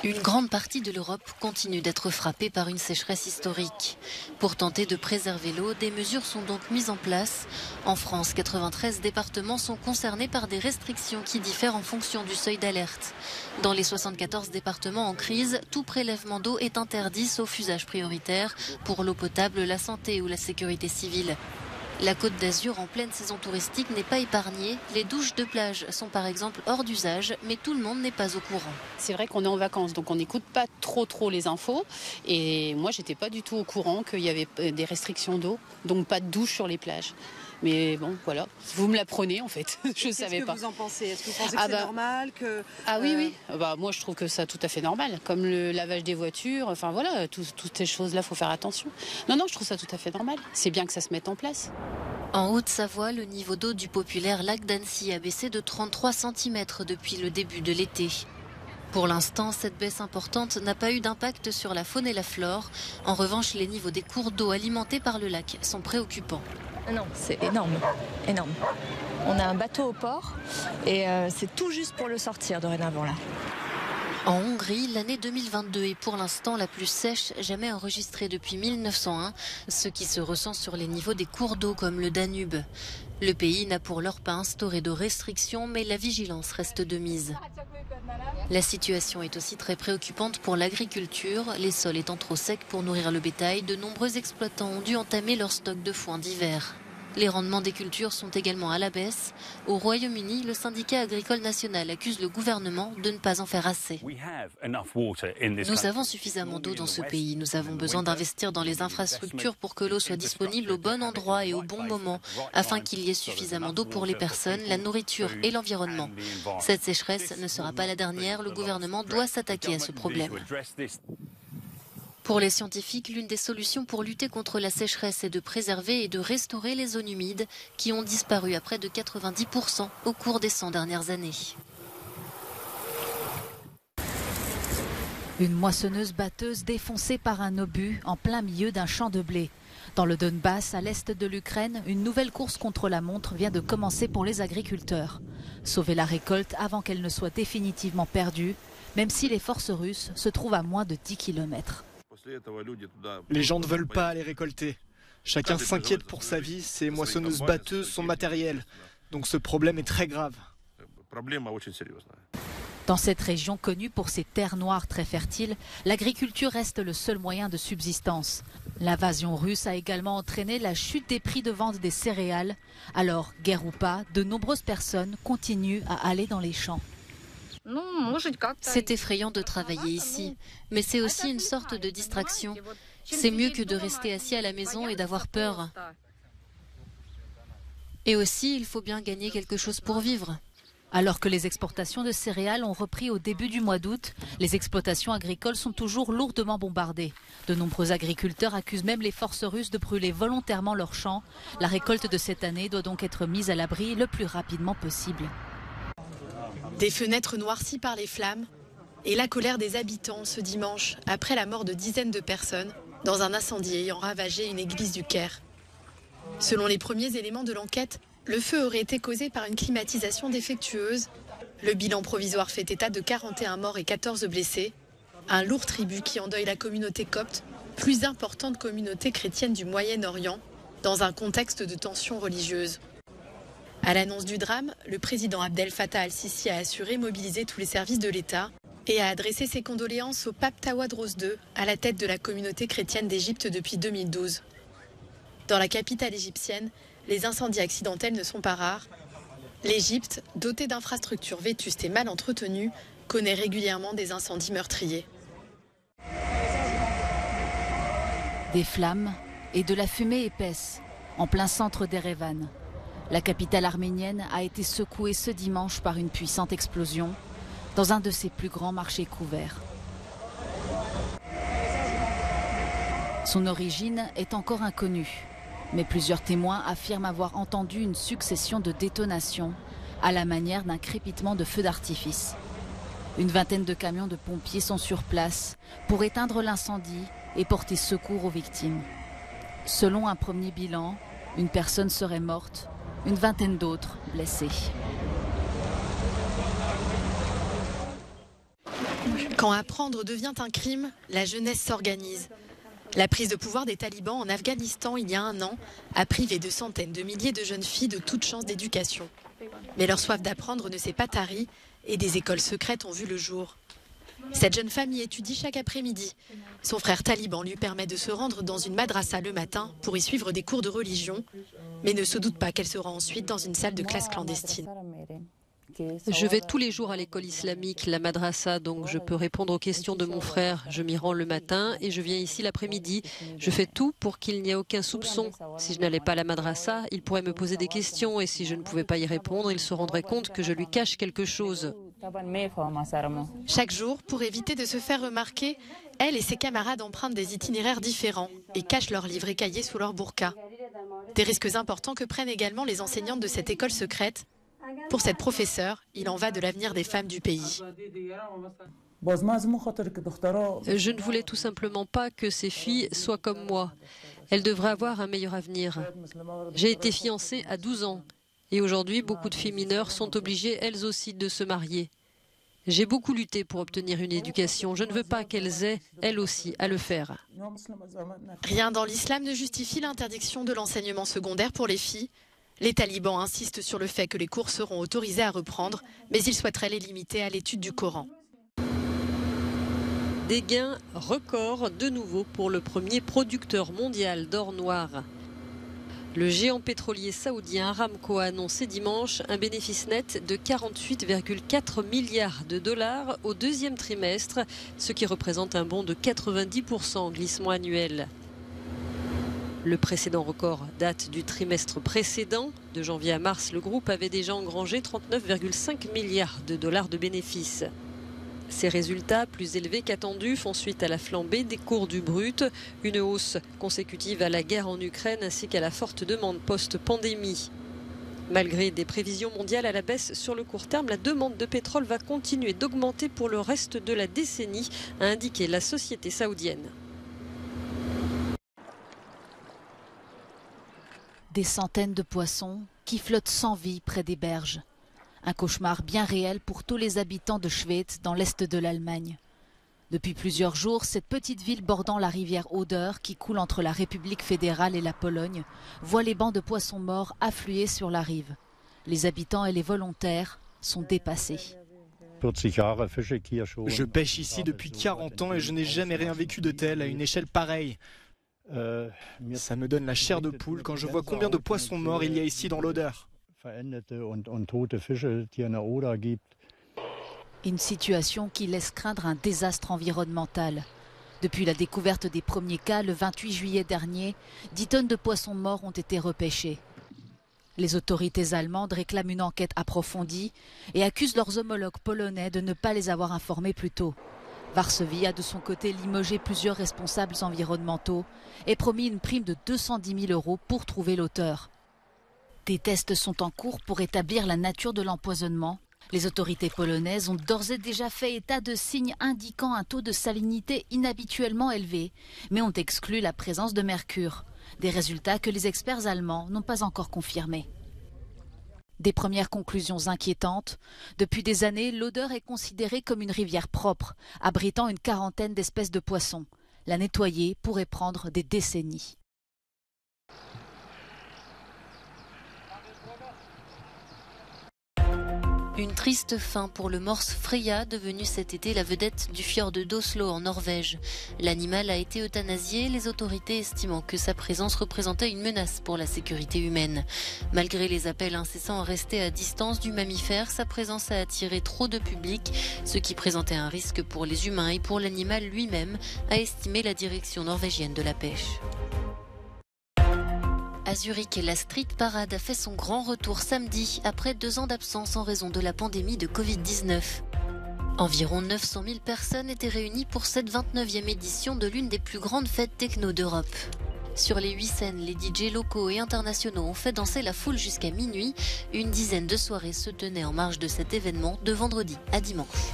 Une grande partie de l'Europe continue d'être frappée par une sécheresse historique. Pour tenter de préserver l'eau, des mesures sont donc mises en place. En France, 93 départements sont concernés par des restrictions qui diffèrent en fonction du seuil d'alerte. Dans les 74 départements en crise, tout prélèvement d'eau est interdit sauf usage prioritaire pour l'eau potable, la santé ou la sécurité civile. La Côte d'Azur en pleine saison touristique n'est pas épargnée. Les douches de plage sont par exemple hors d'usage, mais tout le monde n'est pas au courant. C'est vrai qu'on est en vacances, donc on n'écoute pas trop les infos. Et moi, j'étais pas du tout au courant qu'il y avait des restrictions d'eau, donc pas de douche sur les plages. Mais bon, voilà, vous me l'apprenez en fait, je ne savais pas. Qu'est-ce que vous en pensez? Est-ce que vous pensez que c'est normal que, oui. Moi, je trouve que c'est tout à fait normal. Comme le lavage des voitures, enfin voilà, toutes ces choses-là, il faut faire attention. Non, je trouve ça tout à fait normal. C'est bien que ça se mette en place. En Haute-Savoie, le niveau d'eau du populaire lac d'Annecy a baissé de 33 cm depuis le début de l'été. Pour l'instant, cette baisse importante n'a pas eu d'impact sur la faune et la flore. En revanche, les niveaux des cours d'eau alimentés par le lac sont préoccupants. Non, c'est énorme. On a un bateau au port et c'est tout juste pour le sortir dorénavant là. En Hongrie, l'année 2022 est pour l'instant la plus sèche jamais enregistrée depuis 1901, ce qui se ressent sur les niveaux des cours d'eau comme le Danube. Le pays n'a pour l'heure pas instauré de restrictions, mais la vigilance reste de mise. La situation est aussi très préoccupante pour l'agriculture. Les sols étant trop secs pour nourrir le bétail, de nombreux exploitants ont dû entamer leur stock de foin d'hiver. Les rendements des cultures sont également à la baisse. Au Royaume-Uni, le syndicat agricole national accuse le gouvernement de ne pas en faire assez. Nous avons suffisamment d'eau dans ce pays. Nous avons besoin d'investir dans les infrastructures pour que l'eau soit disponible au bon endroit et au bon moment, afin qu'il y ait suffisamment d'eau pour les personnes, la nourriture et l'environnement. Cette sécheresse ne sera pas la dernière. Le gouvernement doit s'attaquer à ce problème. Pour les scientifiques, l'une des solutions pour lutter contre la sécheresse est de préserver et de restaurer les zones humides qui ont disparu à près de 90% au cours des 100 dernières années. Une moissonneuse-batteuse défoncée par un obus en plein milieu d'un champ de blé. Dans le Donbass, à l'est de l'Ukraine, une nouvelle course contre la montre vient de commencer pour les agriculteurs. Sauver la récolte avant qu'elle ne soit définitivement perdue, même si les forces russes se trouvent à moins de 10 km. Les gens ne veulent pas aller récolter. Chacun s'inquiète pour sa vie, ces moissonneuses-batteuses sont matérielles. Donc ce problème est très grave. Dans cette région connue pour ses terres noires très fertiles, l'agriculture reste le seul moyen de subsistance. L'invasion russe a également entraîné la chute des prix de vente des céréales. Alors, guerre ou pas, de nombreuses personnes continuent à aller dans les champs. C'est effrayant de travailler ici, mais c'est aussi une sorte de distraction. C'est mieux que de rester assis à la maison et d'avoir peur. Et aussi, il faut bien gagner quelque chose pour vivre. Alors que les exportations de céréales ont repris au début du mois d'août, les exploitations agricoles sont toujours lourdement bombardées. De nombreux agriculteurs accusent même les forces russes de brûler volontairement leurs champs. La récolte de cette année doit donc être mise à l'abri le plus rapidement possible. Des fenêtres noircies par les flammes et la colère des habitants ce dimanche après la mort de dizaines de personnes dans un incendie ayant ravagé une église du Caire. Selon les premiers éléments de l'enquête, le feu aurait été causé par une climatisation défectueuse. Le bilan provisoire fait état de 41 morts et 14 blessés. Un lourd tribut qui endeuille la communauté copte, plus importante communauté chrétienne du Moyen-Orient, dans un contexte de tensions religieuses. À l'annonce du drame, le président Abdel Fattah al-Sisi a assuré mobiliser tous les services de l'État et a adressé ses condoléances au pape Tawadros II, à la tête de la communauté chrétienne d'Égypte depuis 2012. Dans la capitale égyptienne, les incendies accidentels ne sont pas rares. L'Égypte, dotée d'infrastructures vétustes et mal entretenues, connaît régulièrement des incendies meurtriers. Des flammes et de la fumée épaisse en plein centre d'Erevan. La capitale arménienne a été secouée ce dimanche par une puissante explosion dans un de ses plus grands marchés couverts. Son origine est encore inconnue, mais plusieurs témoins affirment avoir entendu une succession de détonations à la manière d'un crépitement de feux d'artifice. Une vingtaine de camions de pompiers sont sur place pour éteindre l'incendie et porter secours aux victimes. Selon un premier bilan, une personne serait morte, une vingtaine d'autres blessés. Quand apprendre devient un crime, la jeunesse s'organise. La prise de pouvoir des talibans en Afghanistan il y a 1 an a privé de centaines de milliers de jeunes filles de toute chance d'éducation. Mais leur soif d'apprendre ne s'est pas tarie et des écoles secrètes ont vu le jour. Cette jeune femme y étudie chaque après-midi. Son frère taliban lui permet de se rendre dans une madrasa le matin pour y suivre des cours de religion, mais ne se doute pas qu'elle se rend ensuite dans une salle de classe clandestine. Je vais tous les jours à l'école islamique, la madrasa, donc je peux répondre aux questions de mon frère. Je m'y rends le matin et je viens ici l'après-midi. Je fais tout pour qu'il n'y ait aucun soupçon. Si je n'allais pas à la madrasa, il pourrait me poser des questions et si je ne pouvais pas y répondre, il se rendrait compte que je lui cache quelque chose. Chaque jour, pour éviter de se faire remarquer, elle et ses camarades empruntent des itinéraires différents et cachent leurs livres et cahiers sous leur burqa. Des risques importants que prennent également les enseignantes de cette école secrète. Pour cette professeure, il en va de l'avenir des femmes du pays. Je ne voulais tout simplement pas que ces filles soient comme moi. Elles devraient avoir un meilleur avenir. J'ai été fiancée à 12 ans et aujourd'hui, beaucoup de filles mineures sont obligées elles aussi de se marier. J'ai beaucoup lutté pour obtenir une éducation. Je ne veux pas qu'elles aient, elles aussi, à le faire. Rien dans l'islam ne justifie l'interdiction de l'enseignement secondaire pour les filles. Les talibans insistent sur le fait que les cours seront autorisés à reprendre, mais ils souhaiteraient les limiter à l'étude du Coran. Des gains records de nouveau pour le premier producteur mondial d'or noir. Le géant pétrolier saoudien Aramco a annoncé dimanche un bénéfice net de 48,4 milliards de dollars au 2e trimestre, ce qui représente un bond de 90% en glissement annuel. Le précédent record date du trimestre précédent. De janvier à mars, le groupe avait déjà engrangé 39,5 milliards de dollars de bénéfices. Ces résultats, plus élevés qu'attendus, font suite à la flambée des cours du brut, une hausse consécutive à la guerre en Ukraine ainsi qu'à la forte demande post-pandémie. Malgré des prévisions mondiales à la baisse sur le court terme, la demande de pétrole va continuer d'augmenter pour le reste de la décennie, a indiqué la société saoudienne. Des centaines de poissons qui flottent sans vie près des berges. Un cauchemar bien réel pour tous les habitants de Schwedt dans l'est de l'Allemagne. Depuis plusieurs jours, cette petite ville bordant la rivière Oder, qui coule entre la République fédérale et la Pologne, voit les bancs de poissons morts affluer sur la rive. Les habitants et les volontaires sont dépassés. Je pêche ici depuis 40 ans et je n'ai jamais rien vécu de tel à une échelle pareille. Ça me donne la chair de poule quand je vois combien de poissons morts il y a ici dans l'Oder. Une situation qui laisse craindre un désastre environnemental. Depuis la découverte des premiers cas le 28 juillet dernier, 10 tonnes de poissons morts ont été repêchés. Les autorités allemandes réclament une enquête approfondie et accusent leurs homologues polonais de ne pas les avoir informés plus tôt. Varsovie a de son côté limogé plusieurs responsables environnementaux et promis une prime de 210 000 € pour trouver l'auteur. Des tests sont en cours pour établir la nature de l'empoisonnement. Les autorités polonaises ont d'ores et déjà fait état de signes indiquant un taux de salinité inhabituellement élevé, mais ont exclu la présence de mercure. Des résultats que les experts allemands n'ont pas encore confirmés. Des premières conclusions inquiétantes. Depuis des années, l'Oder est considérée comme une rivière propre, abritant une quarantaine d'espèces de poissons. La nettoyer pourrait prendre des décennies. Une triste fin pour le morse Freya, devenu cet été la vedette du fjord d'Oslo en Norvège. L'animal a été euthanasié, les autorités estimant que sa présence représentait une menace pour la sécurité humaine. Malgré les appels incessants à rester à distance du mammifère, sa présence a attiré trop de public, ce qui présentait un risque pour les humains et pour l'animal lui-même, a estimé la direction norvégienne de la pêche. À Zurich, la Street Parade a fait son grand retour samedi après 2 ans d'absence en raison de la pandémie de Covid-19. Environ 900 000 personnes étaient réunies pour cette 29e édition de l'une des plus grandes fêtes techno d'Europe. Sur les 8 scènes, les DJ locaux et internationaux ont fait danser la foule jusqu'à minuit. Une dizaine de soirées se tenaient en marge de cet événement de vendredi à dimanche.